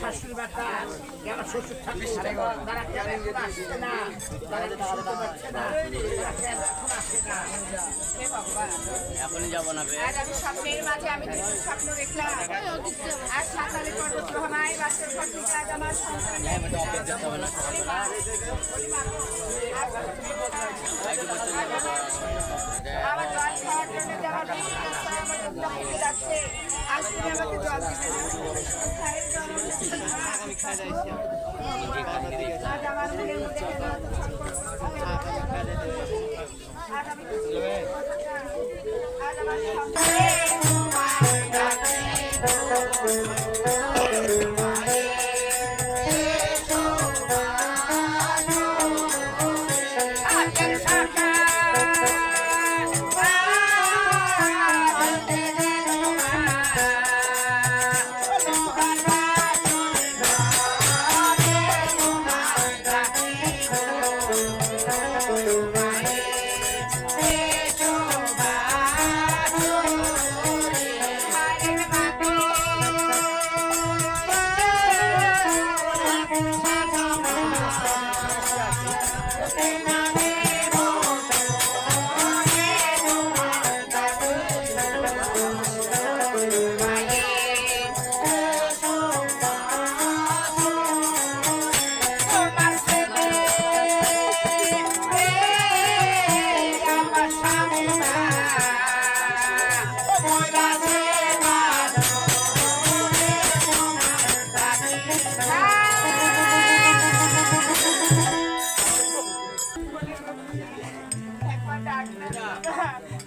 শাশুড়ি বাচ্চা যারা শ্বশুর থাকে তারা কেন আসছে না, তারা শুনতে পাচ্ছে না, এখনই যাবো না। আজ আমি স্বপ্নের মাঝে আমি দুটো স্বপ্ন দেখলাম। আজ সকালে পর্বতগ্রহণায় বাসের ঘর থেকে আজ আমার সন্তান আমার জল খাওয়ার জন্য যাওয়ার আমার যাচ্ছে। আজ তুমি আমাকে জল দিবে না। আজ আমার মনের মধ্যে আজ আমি আজ আমার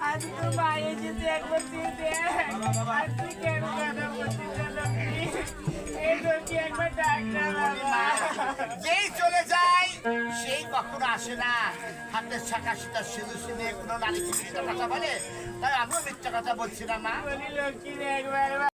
আজ তো বাইরে যেতে একবার দিতে আর তুই কেন কথা বলতে চলো এই লোককে একবার ডাক না বাবা। যেই চলে যায় সেই কখনো আসে না। হাতের শাখা সুতা সিঁদুর নিয়ে কোনো নারী মিথ্যা কথা বলে, তাই আমিও মিথ্যা কথা বলছি না মা। বলি লক্ষ্মী একবার